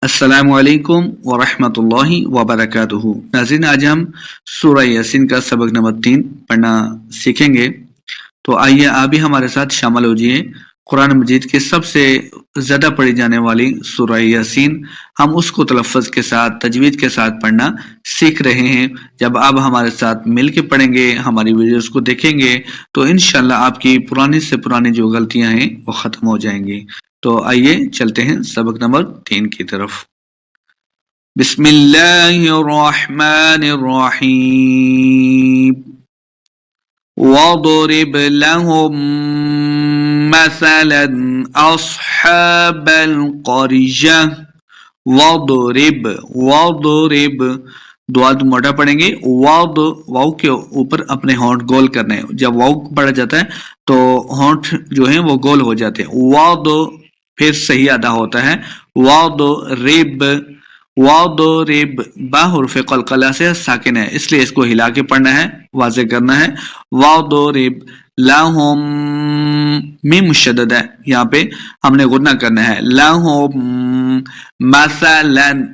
अस्सलाम वालेकुम वरहमतुल्लाहि वबरकातुहू। नाज़रीन, आज हम सूरह यासीन का सबक नंबर 3 पढ़ना सीखेंगे। तो आइए आप भी हमारे साथ शामिल हो जाइए। कुरान मजीद के सबसे ज़्यादा पढ़ी जाने वाली सूरह यासीन, हम उसको तलफ़्फ़ुज़ के साथ, तजवीद के साथ पढ़ना सीख रहे हैं। जब आप हमारे साथ मिल के पढ़ेंगे, हमारी वीडियोज़ को देखेंगे, तो इंशाअल्लाह आपकी पुरानी से पुरानी जो गलतियाँ हैं वो ख़त्म हो जाएंगी। तो आइए चलते हैं सबक नंबर 3 की तरफ। बिस्मिल्लाहिर्रहमानिर्रहीम। वदरिब लहुम मसलन अस्हाबल क़रिया। वदरिब द्वाद मोटा पढ़ेंगे। वाव के ऊपर अपने होंठ गोल करने हैं। जब वाव पढ़ा जाता है तो होंठ जो है वो गोल हो जाते हैं। वाद फिर सही अदा होता है। वदरिब बा हुर्फ़े क़लक़ला से साकिन है, इसलिए इसको हिला के पढ़ना है, वाज़े करना है। वदरिब लहुम, मीम मुशद्दद है, यहाँ पे हमने गुन्ना करना है। लहुम मसलन,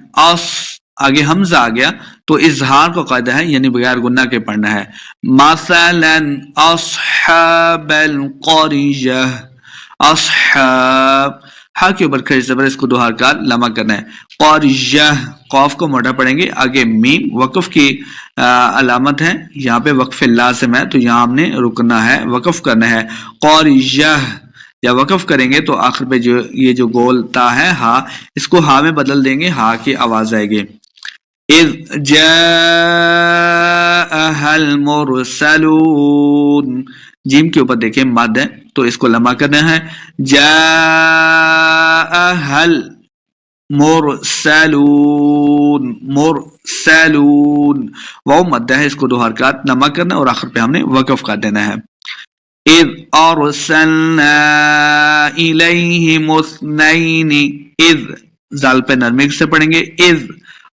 आगे हमजा आ गया तो इजहार का कायदा है, यानी बगैर गुन्ना के पढ़ना है। मसलन अस्हाबल क़रिया। अस्हाब, हा के ऊपर खड़ी ज़बर, इसको दो हरकत लम्हा करना है। क़रिया, क़ाफ को मोटा पढ़ेंगे। आगे मीम वक़फ़ की अलामत है, यहाँ पे वक़फ़े लाज़िम है, तो यहाँ हमने रुकना है, वक़फ़ करना है। क़रिया, जब वक़फ़ करेंगे तो आखिर पे जो ये जो गोल ता है हा, इसको हा में बदल देंगे, हा की आवाज़ आएगी। इज़ जाअहल मुरसलून, जीम के ऊपर देखिए मद है, तो इसको लम्हा करना है। जाअहल मुरसलून, वाव मद है, इसको दो हरकत लम्हा करना और आखिर पे हमने वक़फ़ कर देना है। इज़ अरसलना इलैहिमुस्नैनि, इज़ जाल पे नरमी से पढ़ेंगे। इज़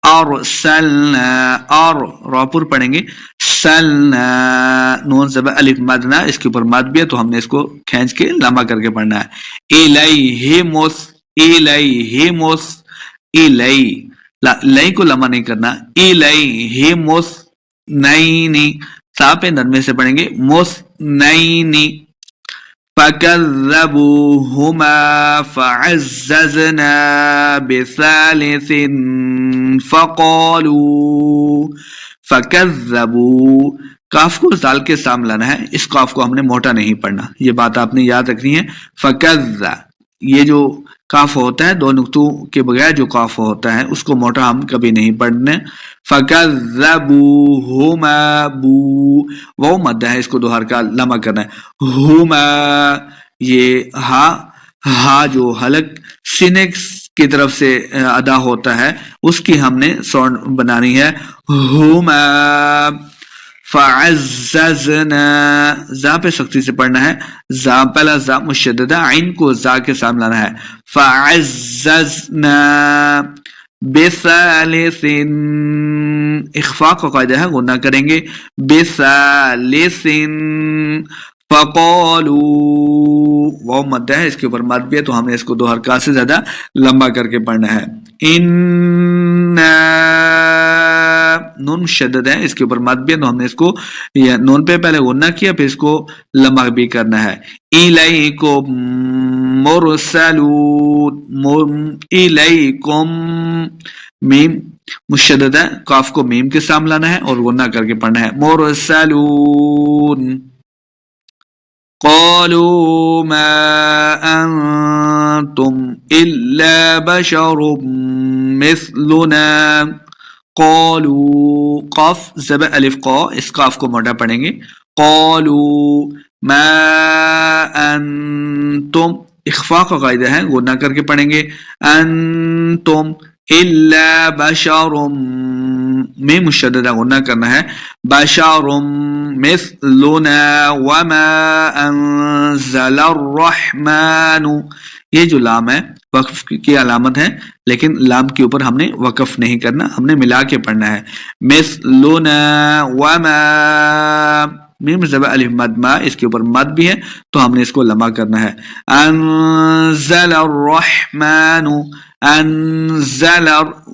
अरसलना, और रापुर पढ़ेंगे। सलना, नून ज़बर अलिफ मद ना, इसके ऊपर मद भी है, तो हमने इसको खींच के लम्हा करके पढ़ना है। लई को लम्हा नहीं करना। इलैहिमुस्नैनि, सा पे नरमे से पढ़ेंगे। मुस्नैनि फकज़्ज़बूहुमा फअज़्ज़ज़ना बिसालिसिन फक़ालू। फकज़्ज़बू, काफ को जाल के सामने लाना है, इस काफ को हमने मोटा नहीं पढ़ना, ये बात आपने याद रखनी है। फकज़्ज़ा, ये जो काफ होता है, दो नुक्तों के बगैर जो काफ होता है उसको मोटा हम कभी नहीं पढ़ने। फकज़्ज़बूहुमा, बू वो मद है, इसको दो हरकत लम्हा करना है। हुमा, ये हा जो हलक सीने की तरफ से अदा होता है, उसकी हमने साउंड बनानी है। हुमा फअज़्ज़ज़ना, जा पे सख्ती से पढ़ना है। जा पहला जा मुशद्दद, आइन को जा के सामने लाना है। फअज़्ज़ज़ना बिसालिसिन, इख्फा का कायदा है, गुन्ना करेंगे। बिसालिसिन फक़ालू, वाव मद है, इसके ऊपर मद भी है, तो हमने इसको दो हरकत से ज्यादा लंबा करके पढ़ना है। इन्ना, नून मुशद्दद है, इसके ऊपर मद भी है, तो हमने इसको नून पे पहले गुन्ना किया, फिर इसको लंबा भी करना है। इलैकुम मुरसलून, इलैकुम, मीम मुशद्दद है, काफ को मीम के सामने लाना है और गुन्ना करके पढ़ना है। मुरसलून क़ालू मा अंतुम इल्ला बशरुम मिस्लुना। क़ालू, क़ाफ ज़बर अलिफ क़ा, इस क़ाफ को मोटा पढ़ेंगे। क़ालू मा अंतुम, इख्फा का कायदा है, गुन्ना करके पढ़ेंगे। अंतुम इल्ला बशरुम, में मुशद्दद गुन्ना करना है। बशरुम मिस्लुना वमा अंज़लर रहमानु, ये जो लाम है वक्फ की अलामत है, लेकिन लाम के ऊपर हमने वक्फ नहीं करना, हमने मिला के पढ़ना है। मिस्लुना वमा, میم زبر الف مد ما، اس کے اوپر مد بھی ہے تو ہم نے اس کو لمبا کرنا ہے. انزل الرحمن، انزل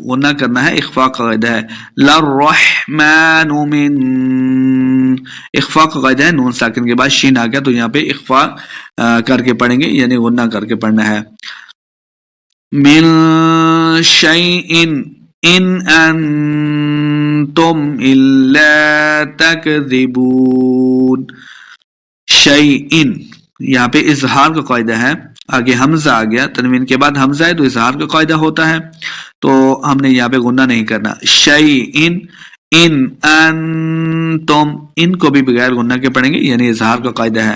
غنہ کرنا ہے، اخفاء کا قاعدہ ہے. للرحمن من، اخفاء کا قاعدہ ہے، نون ساکن کے بعد شین آ گیا تو یہاں پہ اخفاء کر کے پڑھیں گے، یعنی غنہ کر کے پڑھنا ہے. من شیء ان انتم الا تکذبون. شیء یہاں پہ اظہار کا قاعدہ ہے، آگے حمزہ آ گیا، تنوین کے بعد حمزہ ہے تو اظہار کا قاعدہ ہوتا ہے، تو ہم نے یہاں پہ غنہ نہیں کرنا. شیء ان انتم، ان کو بھی بغیر غنہ کے پڑھیں گے، یعنی اظہار کا قاعدہ ہے.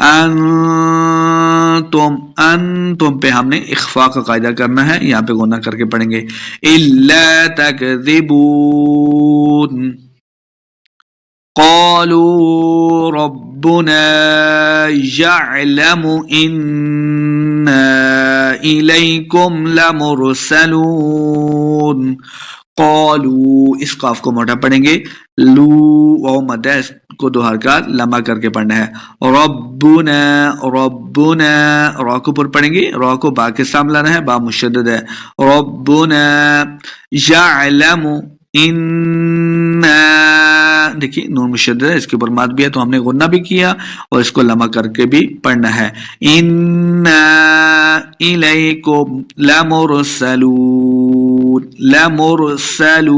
انتم، انتم پہ ہم نے اخفاء کا قاعدہ کرنا ہے، یہاں پہ غنہ کر کے پڑھیں گے. الا تکذبون. قالوا ربنا يعلم إنا إليكم لمرسلون. قالوا، اس قاف کو موٹا پڑھیں گے، لو واو مد ہے، اس کو دو حرکات لمبا کر کے پڑھنا ہے. ربنا، ربنا را کو پر پڑھیں گے، را کو با کے سامنے لانا ہے، با مشدد ہے. ربنا یعلم، دیکھیے نون مشدد ہے، اس کے اوپر ماد بھی ہے تو ہم نے غنہ بھی کیا اور اس کو لمبا کر کے بھی پڑھنا ہے. انا الیکم لمرسلون، لمرسلون.